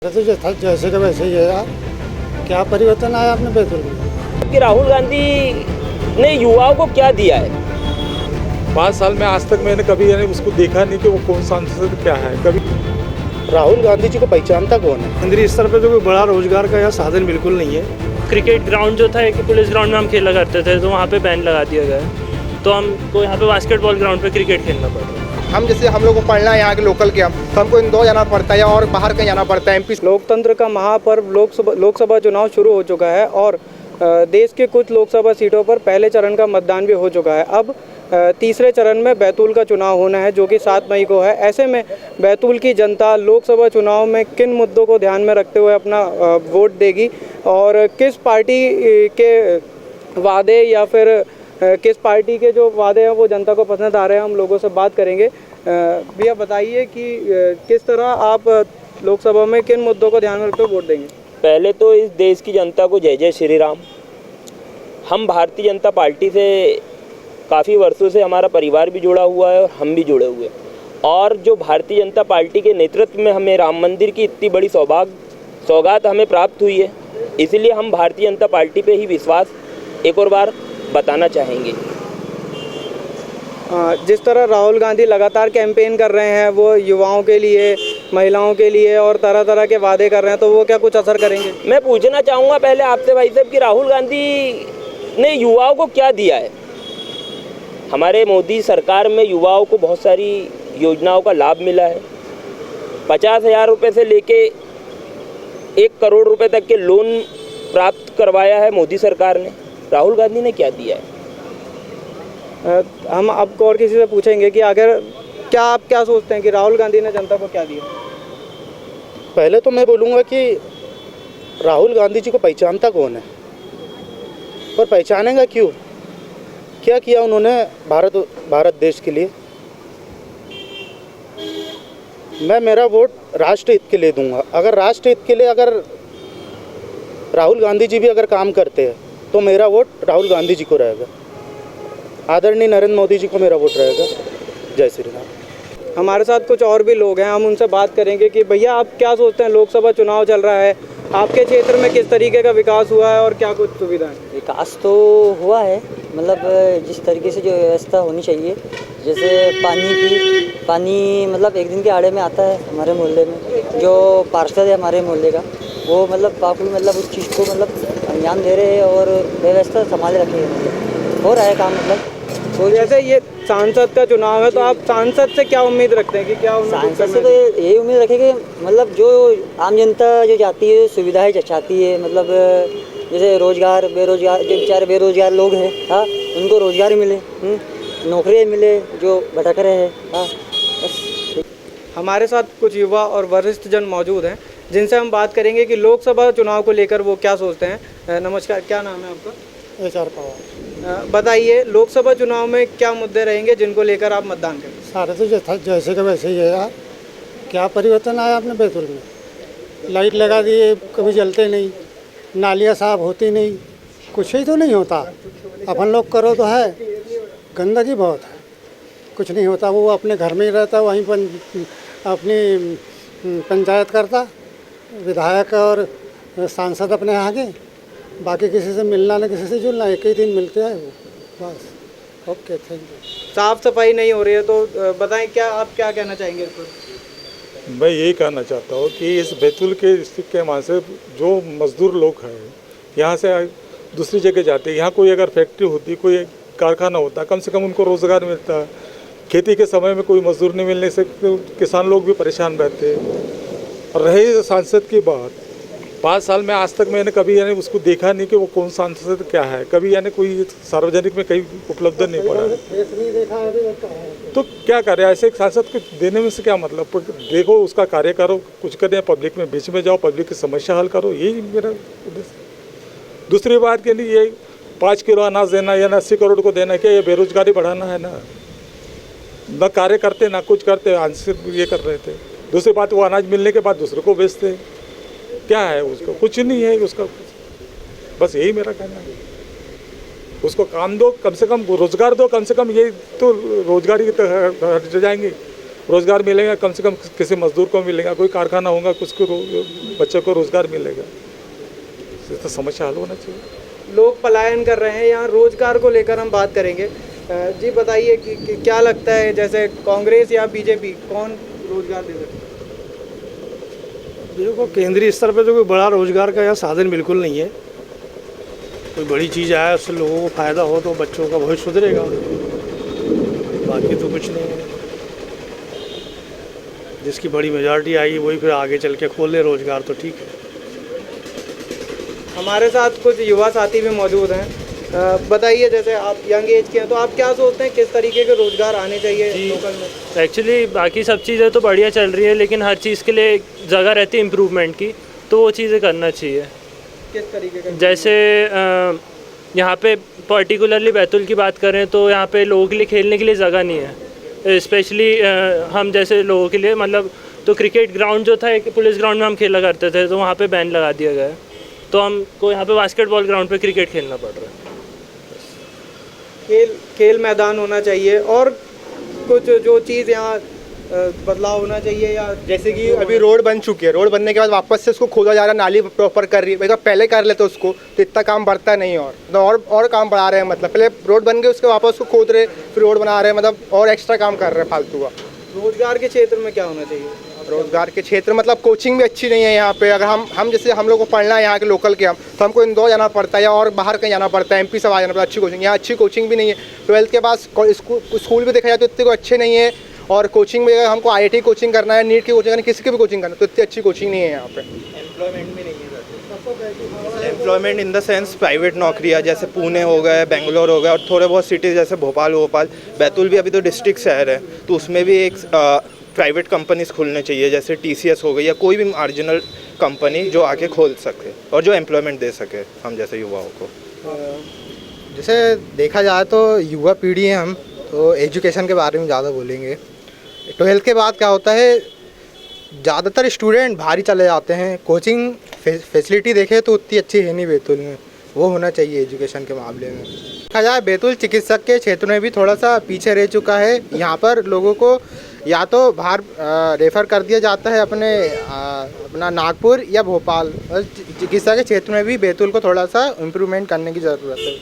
तो जैसे का वैसे ही है यार। क्या परिवर्तन आया आपने बैतूल में? कि राहुल गांधी ने युवाओं को क्या दिया है? 5 साल में आज तक मैंने कभी यानी उसको देखा नहीं कि वो कौन सांसद क्या है। कभी राहुल गांधी जी को पहचानता कौन है? केंद्रीय स्तर पे तो कोई बड़ा रोजगार का यहाँ साधन बिल्कुल नहीं है। क्रिकेट ग्राउंड जो था कि पुलिस ग्राउंड में हम खेला करते थे, तो वहाँ पे बैन लगा दिया गया है। तो हमको यहाँ पे बास्केटबॉल ग्राउंड पे क्रिकेट खेलना पड़ रहा है। हम लोग को पढ़ना है यहाँ के लोकल के, तो हमको इंदौर जाना पड़ता है और बाहर कहीं जाना पड़ता है। एमपी लोकतंत्र का महापर्व लोकसभा चुनाव शुरू हो चुका है और देश के कुछ लोकसभा सीटों पर पहले चरण का मतदान भी हो चुका है। अब तीसरे चरण में बैतूल का चुनाव होना है, जो कि 7 मई को है। ऐसे में बैतूल की जनता लोकसभा चुनाव में किन मुद्दों को ध्यान में रखते हुए अपना वोट देगी और किस पार्टी के वादे या फिर किस पार्टी के जो वादे हैं वो जनता को पसंद आ रहे हैं, हम लोगों से बात करेंगे। भैया बताइए कि किस तरह आप लोकसभा में किन मुद्दों को ध्यान में रखते हुए वोट देंगे? पहले तो इस देश की जनता को जय जय श्री राम। हम भारतीय जनता पार्टी से काफ़ी वर्षों से हमारा परिवार भी जुड़ा हुआ है और हम भी जुड़े हुए हैं। और जो भारतीय जनता पार्टी के नेतृत्व में हमें राम मंदिर की इतनी बड़ी सौगात हमें प्राप्त हुई है, इसलिए हम भारतीय जनता पार्टी पे ही विश्वास एक और बार बताना चाहेंगे। जिस तरह राहुल गांधी लगातार कैंपेन कर रहे हैं, वो युवाओं के लिए, महिलाओं के लिए और तरह तरह के वादे कर रहे हैं, तो वो क्या कुछ असर करेंगे? मैं पूछना चाहूँगा पहले आपसे भाई साहब कि राहुल गांधी ने युवाओं को क्या दिया है? हमारे मोदी सरकार में युवाओं को बहुत सारी योजनाओं का लाभ मिला है। 50,000 रुपये से लेके 1 करोड़ रुपए तक के लोन प्राप्त करवाया है मोदी सरकार ने। राहुल गांधी ने क्या दिया है? हम आपको और किसी से पूछेंगे कि अगर आप क्या सोचते हैं कि राहुल गांधी ने जनता को क्या दिया? पहले तो मैं बोलूँगा कि राहुल गांधी जी को पहचानता कौन है और पहचानेगा क्यों? क्या किया उन्होंने भारत देश के लिए? मैं मेरा वोट राष्ट्र हित के लिए दूंगा। अगर राष्ट्र हित के लिए अगर राहुल गांधी जी भी अगर काम करते हैं तो मेरा वोट राहुल गांधी जी को रहेगा। आदरणीय नरेंद्र मोदी जी को मेरा वोट रहेगा। जय श्री राम। हमारे साथ कुछ और भी लोग हैं, हम उनसे बात करेंगे कि भैया आप क्या सोचते हैं, लोकसभा चुनाव चल रहा है, आपके क्षेत्र में किस तरीके का विकास हुआ है और क्या कुछ सुविधाएं? विकास तो हुआ है, मतलब जिस तरीके से जो व्यवस्था होनी चाहिए, जैसे पानी मतलब एक दिन के आड़े में आता है हमारे मोहल्ले में। जो पार्षद है हमारे मोहल्ले का, वो मतलब काफ़ी मतलब उस चीज़ को मतलब ध्यान दे रहे हैं और व्यवस्था संभाले रखे हैं, मतलब हो रहा है काम। मतलब तो जैसे ये सांसद का चुनाव है, तो आप सांसद से क्या उम्मीद रखते हैं कि क्या सांसद से तो यही उम्मीद रखेंगे, मतलब जो आम जनता जो चाहती है सुविधाएं चाहती है, मतलब जैसे रोजगार, बेरोजगार जो बेचारे बेरोजगार लोग हैं, हाँ, उनको रोजगार मिले, नौकरियाँ मिले जो भटक रहे हैं। हाँ, बस। हमारे साथ कुछ युवा और वरिष्ठ जन मौजूद हैं जिनसे हम बात करेंगे कि लोकसभा चुनाव को लेकर वो क्या सोचते हैं। नमस्कार, क्या नाम है आपका? HR पवार। बताइए, लोकसभा चुनाव में क्या मुद्दे रहेंगे जिनको लेकर आप मतदान करेंगे? सारे तो जैसे का वैसे ही है यार। क्या परिवर्तन आया आपने बैतूल में? लाइट लगा दिए, कभी जलते नहीं, नालियाँ साफ होती नहीं, कुछ ही तो नहीं होता। अपन लोग करो तो है, गंदगी बहुत है, कुछ नहीं होता। वो अपने घर में ही रहता, वहीं पर अपनी पंचायत करता, विधायक और सांसद अपने आगे, बाकी किसी से मिलना ना किसी से जुलना, एक ही दिन मिलते हैं वो, बस। Okay, thank you. साफ सफाई नहीं हो रही है, तो बताएं क्या आप क्या कहना चाहेंगे इस पर? मैं यही कहना चाहता हूँ कि इस बैतूल के डिस्ट्रिक्ट के वहाँ से जो मजदूर लोग हैं यहाँ से दूसरी जगह जाते हैं, यहाँ कोई अगर फैक्ट्री होती, कोई कारखाना होता, कम से कम उनको रोज़गार मिलता। खेती के समय में कोई मजदूर नहीं मिलने से किसान लोग भी परेशान रहते। और रही सांसद की बात, 5 साल में आज तक मैंने कभी यानी उसको देखा नहीं कि वो कौन सांसद क्या है। कभी यानी कोई सार्वजनिक में कहीं उपलब्ध नहीं पड़ा है। तो क्या करे, ऐसे एक सांसद को देने में से क्या मतलब? देखो, उसका कार्य करो, कुछ करें, पब्लिक में बीच में जाओ, पब्लिक की समस्या हल करो, यही मेरा उद्देश्य। दूसरी बात के लिए ये 5 किलो अनाज देना या 80 करोड़ को देना, क्या ये बेरोजगारी बढ़ाना है? ना कार्य करते ना कुछ करते, आंसर ये कर रहे थे। दूसरी बात, वो अनाज मिलने के बाद दूसरों को बेचते, क्या है उसको? कुछ नहीं है उसका। बस यही मेरा कहना है, उसको काम दो, कम से कम रोजगार दो, कम से कम ये तो रोजगारी हट जाएंगे। रोज़गार मिलेगा, कम से कम किसी मजदूर को मिलेगा, कोई कारखाना होगा, कुछ को बच्चों को रोज़गार मिलेगा। तो समस्या हल होना चाहिए। लोग पलायन कर रहे हैं, यहाँ रोजगार को लेकर हम बात करेंगे। जी बताइए कि क्या लगता है, जैसे कांग्रेस या बीजेपी कौन रोजगार दे सकते हैं? देखो, केंद्रीय स्तर पे तो कोई बड़ा रोजगार का यहाँ साधन बिल्कुल नहीं है। कोई बड़ी चीज़ आए उससे लोगों को फ़ायदा हो तो बच्चों का भविष्य सुधरेगा, बाकी तो कुछ नहीं है। जिसकी बड़ी मेजॉरिटी आएगी वही फिर आगे चल के खोल ले रोजगार, तो ठीक है। हमारे साथ कुछ युवा साथी भी मौजूद हैं। बताइए, जैसे आप यंग एज के हैं तो आप क्या सोचते हैं, किस तरीके के रोजगार आने चाहिए लोकल में? एक्चुअली बाकी सब चीज़ें तो बढ़िया चल रही है, लेकिन हर चीज़ के लिए जगह रहती है इम्प्रूवमेंट की, तो वो चीज़ें करना चाहिए। किस तरीके का? जैसे यहाँ पे पर्टिकुलरली बैतूल की बात करें तो यहाँ पे लोगों के लिए खेलने के लिए जगह नहीं है। स्पेशली हम जैसे लोगों के लिए, मतलब तो क्रिकेट ग्राउंड जो था एक पुलिस ग्राउंड में हम खेला करते थे, तो वहाँ पे बैन लगा दिया गया है, तो हमको यहाँ पे बास्केटबॉल ग्राउंड पे क्रिकेट खेलना पड़ रहा है। खेल मैदान होना चाहिए, और कुछ जो चीज़ यहाँ बदलाव होना चाहिए, या जैसे कि अभी रोड बन चुकी है, रोड बनने के बाद वापस से उसको खोदा जा रहा है, नाली प्रॉपर कर रही है। भाई पहले कर लेते उसको तो इतना काम बढ़ता नहीं, और काम बढ़ा रहे हैं। मतलब पहले रोड बन गई, उसके वापस उसको खोद रहे, फिर रोड बना रहे हैं, मतलब और एक्स्ट्रा काम कर रहे हैं फालतू का। रोजगार के क्षेत्र में क्या होना चाहिए? रोजगार के क्षेत्र मतलब कोचिंग भी अच्छी नहीं है यहाँ पे। अगर हम जैसे हम लोग को पढ़ना है यहाँ के लोकल के, हम तो हमको इंदौर जाना पड़ता है या और बाहर कहीं जाना पड़ता है, एमपी से आ जाना पड़ता है। अच्छी कोचिंग यहाँ, अच्छी कोचिंग भी नहीं है। 12th के बाद स्कूल भी देखा जाए तो इतने को अच्छे नहीं है, और कोचिंग में अगर हमको IIT कोचिंग करना है, नीट की कोचिंग करना है, किसी की भी कोचिंग करना है, तो इतनी अच्छी कोचिंग नहीं है यहाँ पे। एम्प्लॉयमेंट भी नहीं है। Employment in the sense private नौकरियाँ, जैसे पुणे हो गए, बेंगलोर हो गए, और थोड़े बहुत सिटीज़ जैसे भोपाल। बैतूल भी अभी तो डिस्ट्रिक्ट शहर है, तो उसमें भी एक प्राइवेट कंपनीज खुलने चाहिए, जैसे TCS हो गई, या कोई भी मार्जिनल कंपनी जो आके खोल सके और जो एम्प्लॉयमेंट दे सके हम जैसे युवाओं को। जैसे देखा जाए तो युवा पीढ़ी है हम, तो एजुकेशन के बारे में ज़्यादा बोलेंगे। 12th के बाद क्या होता है, ज़्यादातर स्टूडेंट बाहर ही चले जाते हैं। कोचिंग फैसिलिटी देखें तो उतनी अच्छी है नहीं बैतूल में, वो होना चाहिए एजुकेशन के मामले में। देखा जाए बैतूल चिकित्सक के क्षेत्र में भी थोड़ा सा पीछे रह चुका है। यहाँ पर लोगों को या तो बाहर रेफ़र कर दिया जाता है अपना नागपुर या भोपाल। चिकित्सा के क्षेत्र में भी बैतूल को थोड़ा सा इम्प्रूवमेंट करने की ज़रूरत है।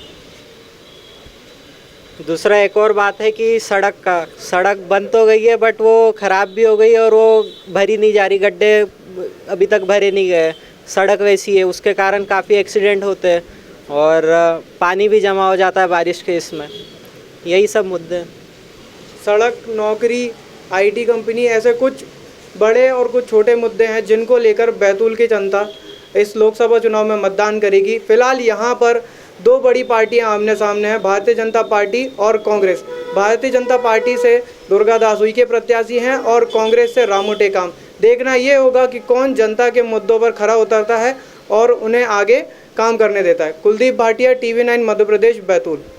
दूसरा एक और बात है कि सड़क बन तो गई है, बट वो ख़राब भी हो गई है, और वो भरी नहीं जा रही, गड्ढे अभी तक भरे नहीं गए, सड़क वैसी है, उसके कारण काफ़ी एक्सीडेंट होते हैं, और पानी भी जमा हो जाता है बारिश के इसमें। यही सब मुद्दे हैं। सड़क, नौकरी, IT कंपनी, ऐसे कुछ बड़े और कुछ छोटे मुद्दे हैं जिनको लेकर बैतूल की जनता इस लोकसभा चुनाव में मतदान करेगी। फिलहाल यहाँ पर दो बड़ी पार्टियां आमने सामने हैं, भारतीय जनता पार्टी और कांग्रेस। भारतीय जनता पार्टी से दुर्गा दास उइके प्रत्याशी हैं और कांग्रेस से रामू टेकाम। देखना ये होगा कि कौन जनता के मुद्दों पर खरा उतरता है और उन्हें आगे काम करने देता है। कुलदीप भाटिया, TV9 मध्य प्रदेश, बैतूल।